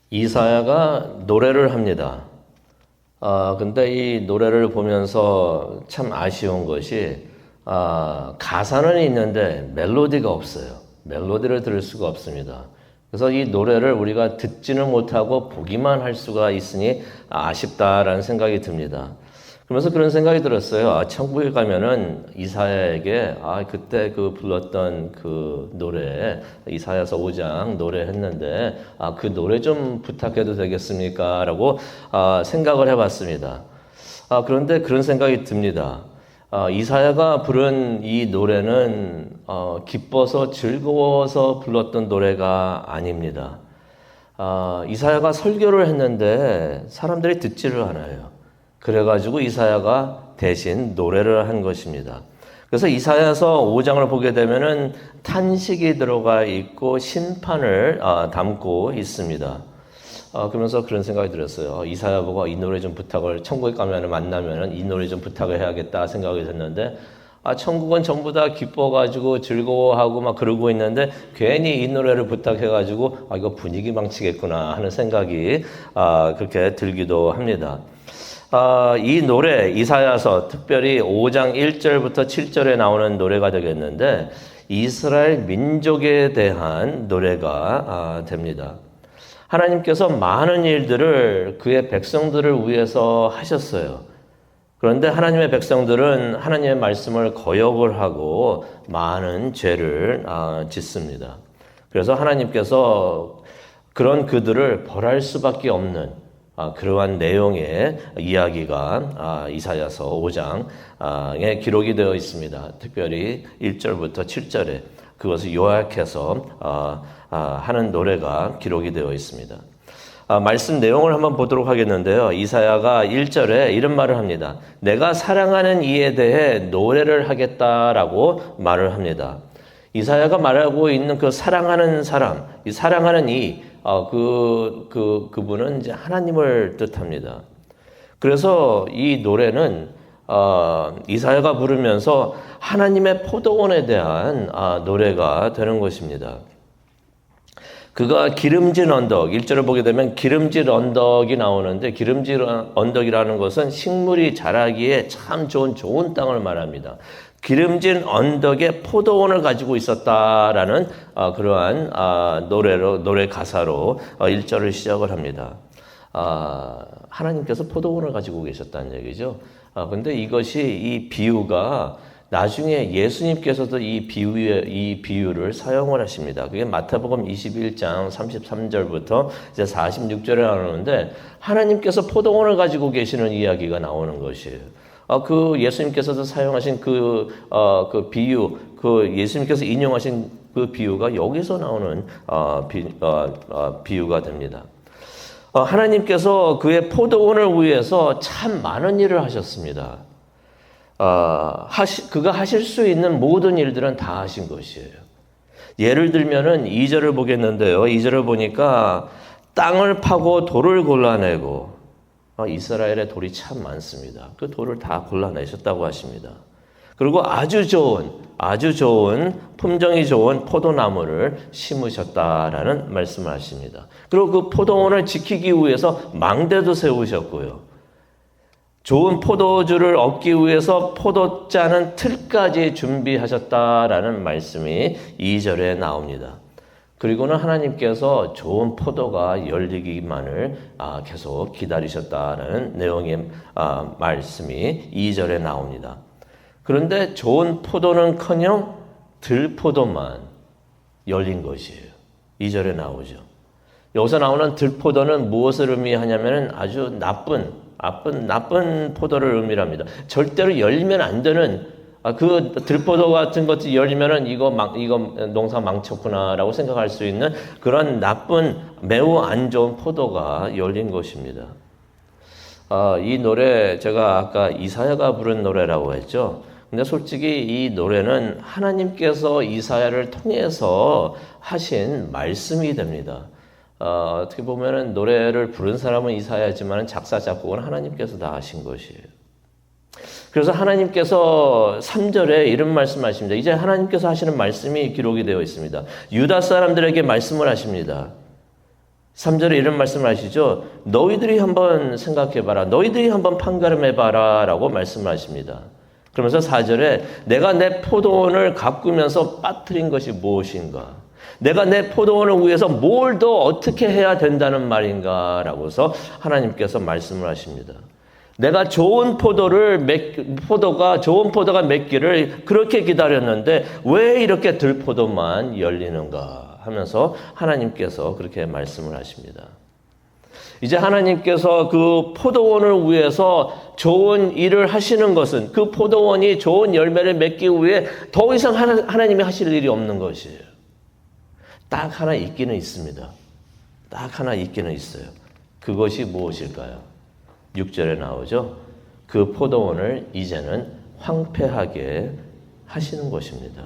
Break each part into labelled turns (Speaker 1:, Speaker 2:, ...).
Speaker 1: 이사야가 노래를 합니다. 근데 이 노래를 보면서 참 아쉬운 것이, 가사는 있는데 멜로디가 없어요. 멜로디를 들을 수가 없습니다. 그래서 이 노래를 우리가 듣지는 못하고 보기만 할 수가 있으니 아쉽다라는 생각이 듭니다. 그러면서 그런 생각이 들었어요. 천국에 가면은 이사야에게 그때 그 불렀던 그 노래, 이사야서 5장 노래했는데 그 노래 좀 부탁해도 되겠습니까? 라고 생각을 해봤습니다. 그런데 그런 생각이 듭니다. 이사야가 부른 이 노래는 기뻐서 즐거워서 불렀던 노래가 아닙니다. 이사야가 설교를 했는데 사람들이 듣지를 않아요. 그래가지고 이사야가 대신 노래를 한 것입니다. 그래서 이사야서 5장을 보게 되면은 탄식이 들어가 있고 심판을 담고 있습니다. 그러면서 그런 생각이 들었어요. 이사야 보고 이 노래 좀 부탁을, 천국에 가면 만나면은 이 노래 좀 부탁을 해야겠다 생각이 됐는데, 천국은 전부 다 기뻐가지고 즐거워하고 막 그러고 있는데 괜히 이 노래를 부탁해가지고 이거 분위기 망치겠구나 하는 생각이 그렇게 들기도 합니다. 이 노래 이사야서 특별히 5장 1절부터 7절에 나오는 노래가 되겠는데 이스라엘 민족에 대한 노래가 됩니다. 하나님께서 많은 일들을 그의 백성들을 위해서 하셨어요. 그런데 하나님의 백성들은 하나님의 말씀을 거역을 하고 많은 죄를 짓습니다. 그래서 하나님께서 그런 그들을 벌할 수밖에 없는 그러한 내용의 이야기가 이사야서 5장에 기록이 되어 있습니다. 특별히 1절부터 7절에 그것을 요약해서 하는 노래가 기록이 되어 있습니다. 말씀 내용을 한번 보도록 하겠는데요. 이사야가 1절에 이런 말을 합니다. 내가 사랑하는 이에 대해 노래를 하겠다라고 말을 합니다. 이사야가 말하고 있는 그 사랑하는 사람, 이 사랑하는 그분은 이제 하나님을 뜻합니다. 그래서 이 노래는 이사야가 부르면서 하나님의 포도원에 대한 노래가 되는 것입니다. 그가 기름진 언덕, 1절을 보게 되면 기름진 언덕이 나오는데 기름진 언덕이라는 것은 식물이 자라기에 참 좋은 땅을 말합니다. 기름진 언덕에 포도원을 가지고 있었다라는 그러한 노래 가사로 1절을 시작을 합니다. 하나님께서 포도원을 가지고 계셨다는 얘기죠. 근데 이것이 이 비유가 나중에 예수님께서도 이 비유를 사용을 하십니다. 그게 마태복음 21장 33절부터 이제 46절에 나오는데 하나님께서 포도원을 가지고 계시는 이야기가 나오는 것이에요. 그 예수님께서도 사용하신 그 비유, 그 예수님께서 인용하신 그 비유가 여기서 나오는 비유가 됩니다. 하나님께서 그의 포도원을 위해서 참 많은 일을 하셨습니다. 그가 하실 수 있는 모든 일들은 다 하신 것이에요. 예를 들면은 2절을 보겠는데요. 2절을 보니까 땅을 파고 돌을 골라내고 이스라엘에 돌이 참 많습니다. 그 돌을 다 골라내셨다고 하십니다. 그리고 아주 좋은 품종이 좋은 포도나무를 심으셨다라는 말씀을 하십니다. 그리고 그 포도원을 지키기 위해서 망대도 세우셨고요. 좋은 포도주를 얻기 위해서 포도 짜는 틀까지 준비하셨다라는 말씀이 2절에 나옵니다. 그리고는 하나님께서 좋은 포도가 열리기만을 계속 기다리셨다는 내용의 말씀이 2절에 나옵니다. 그런데 좋은 포도는커녕 들포도만 열린 것이에요. 2절에 나오죠. 여기서 나오는 들포도는 무엇을 의미하냐면 아주 나쁜 포도를 의미합니다. 절대로 열리면 안 되는 그 들포도 같은 것이 열리면은 이거 농사 망쳤구나라고 생각할 수 있는 그런 나쁜 매우 안 좋은 포도가 열린 것입니다. 이 노래 제가 아까 이사야가 부른 노래라고 했죠. 근데 솔직히 이 노래는 하나님께서 이사야를 통해서 하신 말씀이 됩니다. 어떻게 보면은 노래를 부른 사람은 이사야지만 작사 작곡은 하나님께서 다 하신 것이에요. 그래서 하나님께서 3절에 이런 말씀하십니다. 이제 하나님께서 하시는 말씀이 기록이 되어 있습니다. 유다 사람들에게 말씀을 하십니다. 3절에 이런 말씀을 하시죠. 너희들이 한번 생각해봐라. 너희들이 한번 판가름해봐라 라고 말씀을 하십니다. 그러면서 4절에 내가 내 포도원을 가꾸면서 빠뜨린 것이 무엇인가? 내가 내 포도원을 위해서 뭘 더 어떻게 해야 된다는 말인가? 라고서 하나님께서 말씀을 하십니다. 내가 좋은 좋은 포도가 맺기를 그렇게 기다렸는데 왜 이렇게 들포도만 열리는가 하면서 하나님께서 그렇게 말씀을 하십니다. 이제 하나님께서 그 포도원을 위해서 좋은 일을 하시는 것은 그 포도원이 좋은 열매를 맺기 위해 더 이상 하나님이 하실 일이 없는 것이에요. 딱 하나 있기는 있습니다. 딱 하나 있기는 있어요. 그것이 무엇일까요? 6절에 나오죠. 그 포도원을 이제는 황폐하게 하시는 것입니다.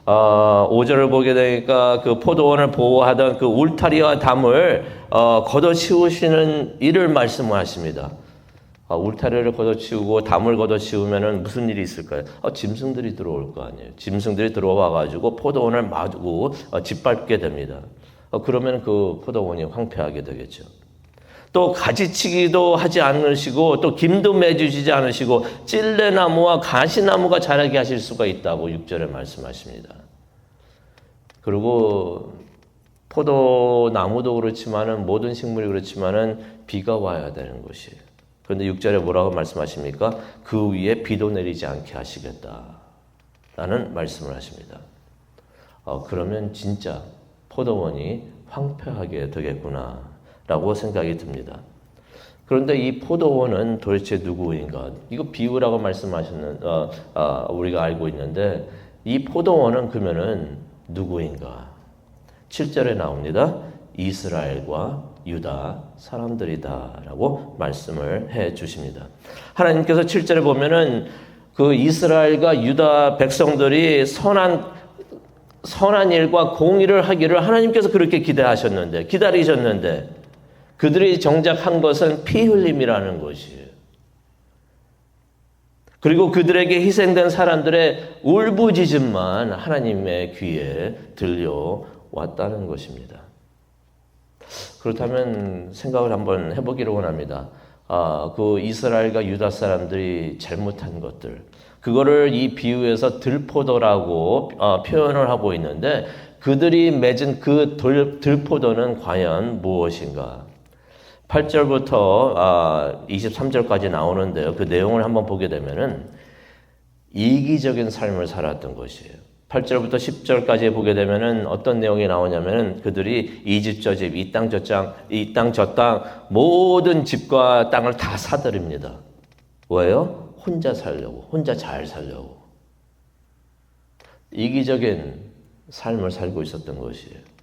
Speaker 1: 5절을 보게 되니까 그 포도원을 보호하던 그 울타리와 담을 걷어치우시는 일을 말씀하십니다. 울타리를 걷어치우고 담을 걷어치우면 무슨 일이 있을까요? 짐승들이 들어올 거 아니에요. 짐승들이 들어와가지고 포도원을 마구 짓밟게 됩니다. 그러면 그 포도원이 황폐하게 되겠죠. 또 가지치기도 하지 않으시고 또 김도 매주시지 않으시고 찔레나무와 가시나무가 자라게 하실 수가 있다고 6절에 말씀하십니다. 그리고 포도나무도 그렇지만은 모든 식물이 그렇지만은 비가 와야 되는 것이에요. 그런데 6절에 뭐라고 말씀하십니까? 그 위에 비도 내리지 않게 하시겠다라는 말씀을 하십니다. 그러면 진짜 포도원이 황폐하게 되겠구나 라고 생각이 듭니다. 그런데 이 포도원은 도대체 누구인가? 이거 비유라고 말씀하시는 우리가 알고 있는데 이 포도원은 그러면은 누구인가? 7절에 나옵니다. 이스라엘과 유다 사람들이다라고 말씀을 해 주십니다. 하나님께서 7절에 보면은 그 이스라엘과 유다 백성들이 선한 일과 공의를 하기를 하나님께서 그렇게 기다리셨는데 그들이 정작 한 것은 피 흘림이라는 것이에요. 그리고 그들에게 희생된 사람들의 울부짖음만 하나님의 귀에 들려왔다는 것입니다. 그렇다면 생각을 한번 해보기를 원합니다. 그 이스라엘과 유다 사람들이 잘못한 것들, 그거를 이 비유에서 들포도라고 표현을 하고 있는데 그들이 맺은 그 들포도는 과연 무엇인가? 8절부터 23절까지 나오는데요. 그 내용을 한번 보게 되면은 이기적인 삶을 살았던 것이에요. 8절부터 10절까지 보게 되면은 어떤 내용이 나오냐면은 그들이 이 집 저 집, 이 땅 저 땅 모든 집과 땅을 다 사들입니다. 왜요? 혼자 살려고, 혼자 잘 살려고. 이기적인 삶을 살고 있었던 것이에요.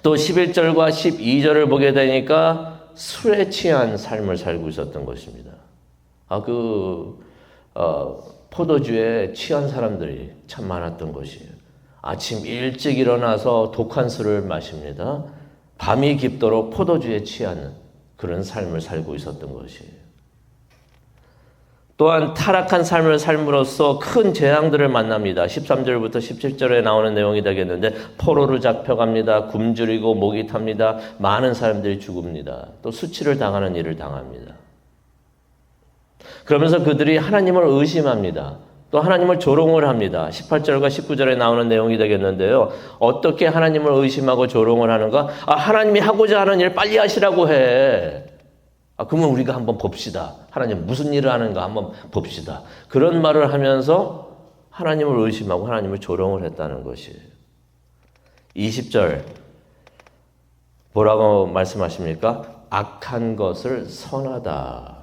Speaker 1: 또 11절과 12절을 보게 되니까 술에 취한 삶을 살고 있었던 것입니다. 포도주에 취한 사람들이 참 많았던 것이에요. 아침 일찍 일어나서 독한 술을 마십니다. 밤이 깊도록 포도주에 취하는 그런 삶을 살고 있었던 것이에요. 또한 타락한 삶을 삶으로써 큰 재앙들을 만납니다. 13절부터 17절에 나오는 내용이 되겠는데 포로로 잡혀갑니다. 굶주리고 목이 탑니다. 많은 사람들이 죽습니다. 또 수치를 당하는 일을 당합니다. 그러면서 그들이 하나님을 의심합니다. 또 하나님을 조롱을 합니다. 18절과 19절에 나오는 내용이 되겠는데요. 어떻게 하나님을 의심하고 조롱을 하는가? 하나님이 하고자 하는 일 빨리 하시라고 해. 그러면 우리가 한번 봅시다. 하나님 무슨 일을 하는가 한번 봅시다. 그런 말을 하면서 하나님을 의심하고 하나님을 조롱을 했다는 것이에요. 20절 뭐라고 말씀하십니까? 악한 것을 선하다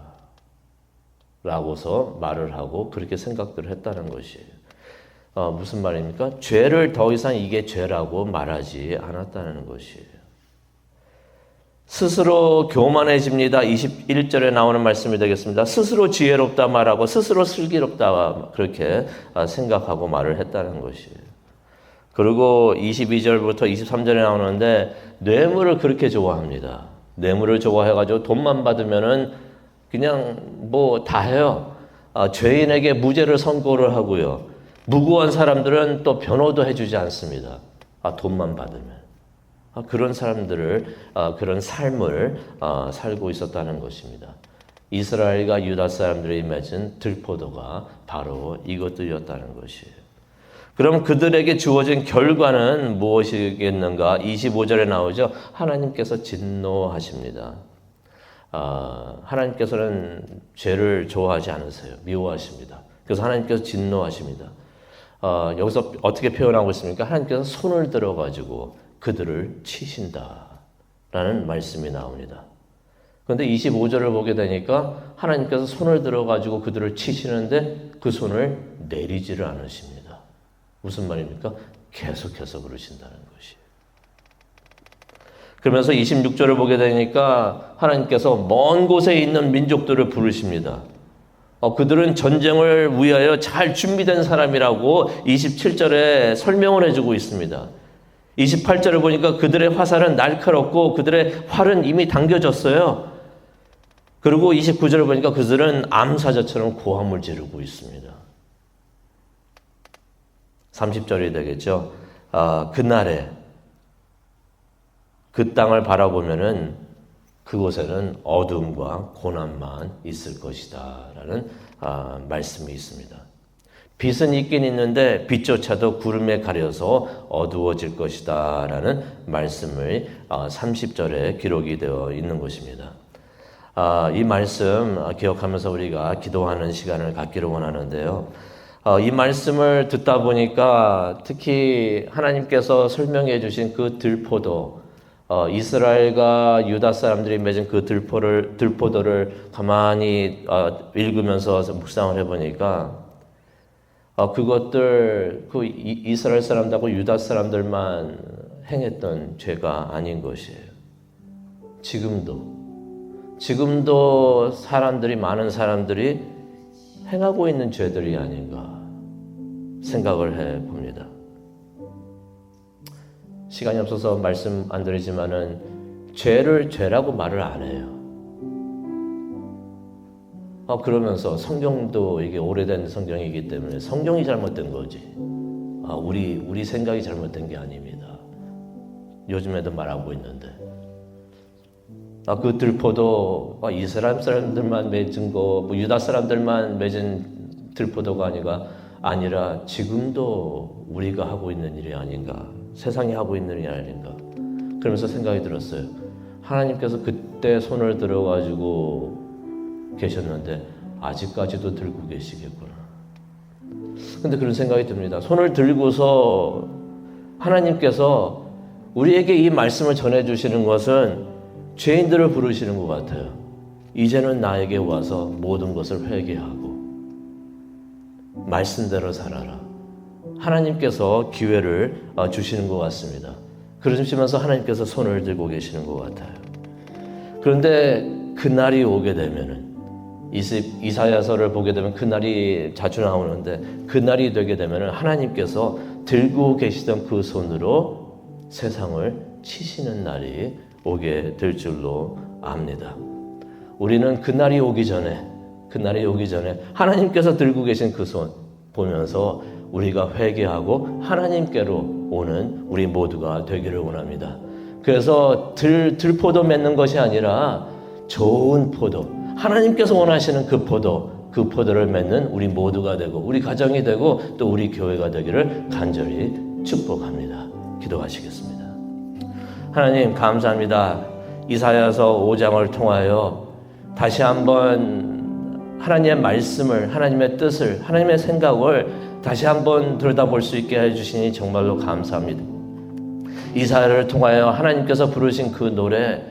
Speaker 1: 라고서 말을 하고 그렇게 생각들을 했다는 것이에요. 무슨 말입니까? 죄를 더 이상 이게 죄라고 말하지 않았다는 것이에요. 스스로 교만해집니다. 21절에 나오는 말씀이 되겠습니다. 스스로 지혜롭다 말하고 스스로 슬기롭다 그렇게 생각하고 말을 했다는 것이에요. 그리고 22절부터 23절에 나오는데 뇌물을 그렇게 좋아합니다. 뇌물을 좋아해가지고 돈만 받으면은 그냥 뭐 다 해요. 죄인에게 무죄를 선고를 하고요. 무고한 사람들은 또 변호도 해주지 않습니다. 돈만 받으면. 그런 사람들을 그런 삶을 살고 있었다는 것입니다. 이스라엘과 유다 사람들이 맺은 들포도가 바로 이것들이었다는 것이에요. 그럼 그들에게 주어진 결과는 무엇이겠는가? 25절에 나오죠. 하나님께서 진노하십니다. 하나님께서는 죄를 좋아하지 않으세요. 미워하십니다. 그래서 하나님께서 진노하십니다. 여기서 어떻게 표현하고 있습니까? 하나님께서 손을 들어가지고 그들을 치신다라는 말씀이 나옵니다. 그런데 25절을 보게 되니까 하나님께서 손을 들어가지고 그들을 치시는데 그 손을 내리지를 않으십니다. 무슨 말입니까? 계속해서 그러신다는 것이에요. 그러면서 26절을 보게 되니까 하나님께서 먼 곳에 있는 민족들을 부르십니다. 그들은 전쟁을 위하여 잘 준비된 사람이라고 27절에 설명을 해주고 있습니다. 28절을 보니까 그들의 화살은 날카롭고 그들의 활은 이미 당겨졌어요. 그리고 29절을 보니까 그들은 암사자처럼 고함을 지르고 있습니다. 30절이 되겠죠. 그날에 그 땅을 바라보면은 그곳에는 어둠과 고난만 있을 것이다 라는 말씀이 있습니다. 빛은 있긴 있는데 빛조차도 구름에 가려서 어두워질 것이다 라는 말씀을 30절에 기록이 되어 있는 것입니다. 이 말씀 기억하면서 우리가 기도하는 시간을 갖기를 원하는데요. 이 말씀을 듣다 보니까 특히 하나님께서 설명해 주신 그 들포도, 이스라엘과 유다 사람들이 맺은 그 들포도를 가만히 읽으면서 묵상을 해보니까 그것들 그 이스라엘 사람들하고 유다 사람들만 행했던 죄가 아닌 것이에요. 지금도 많은 사람들이 행하고 있는 죄들이 아닌가 생각을 해봅니다. 시간이 없어서 말씀 안 드리지만은 죄를 죄라고 말을 안 해요. 그러면서 성경도 이게 오래된 성경이기 때문에 성경이 잘못된 거지. 우리 생각이 잘못된 게 아닙니다. 요즘에도 말하고 있는데. 그 들포도 이스라엘 사람들만 맺은 거, 유다 사람들만 맺은 들포도가 아니라 지금도 우리가 하고 있는 일이 아닌가, 세상이 하고 있는 일이 아닌가 그러면서 생각이 들었어요. 하나님께서 그때 손을 들어가지고 계셨는데 아직까지도 들고 계시겠구나. 근데 그런 생각이 듭니다. 손을 들고서 하나님께서 우리에게 이 말씀을 전해주시는 것은 죄인들을 부르시는 것 같아요. 이제는 나에게 와서 모든 것을 회개하고 말씀대로 살아라. 하나님께서 기회를 주시는 것 같습니다. 그러시면서 하나님께서 손을 들고 계시는 것 같아요. 그런데 그날이 오게 되면은 이사야서를 보게 되면 그날이 자주 나오는데 그날이 되게 되면은 하나님께서 들고 계시던 그 손으로 세상을 치시는 날이 오게 될 줄로 압니다. 우리는 그날이 오기 전에 하나님께서 들고 계신 그 손 보면서 우리가 회개하고 하나님께로 오는 우리 모두가 되기를 원합니다. 그래서 들포도 맺는 것이 아니라 좋은 포도, 하나님께서 원하시는 그 포도를 맺는 우리 모두가 되고 우리 가정이 되고 또 우리 교회가 되기를 간절히 축복합니다. 기도하시겠습니다. 하나님 감사합니다. 이사야서 5장을 통하여 다시 한번 하나님의 말씀을, 하나님의 뜻을, 하나님의 생각을 다시 한번 들여다볼 수 있게 해주시니 정말로 감사합니다. 이사야를 통하여 하나님께서 부르신 그 노래,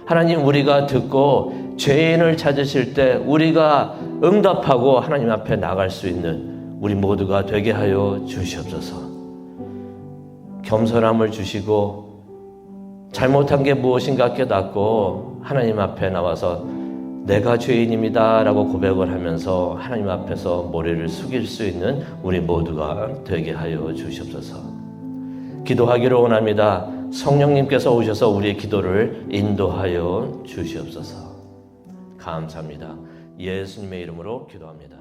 Speaker 1: 하나님 우리가 듣고 죄인을 찾으실 때 우리가 응답하고 하나님 앞에 나갈 수 있는 우리 모두가 되게 하여 주시옵소서. 겸손함을 주시고 잘못한 게 무엇인가 깨닫고 하나님 앞에 나와서 내가 죄인입니다 라고 고백을 하면서 하나님 앞에서 머리를 숙일 수 있는 우리 모두가 되게 하여 주시옵소서. 기도하기를 원합니다. 성령님께서 오셔서 우리의 기도를 인도하여 주시옵소서. 감사합니다. 예수님의 이름으로 기도합니다.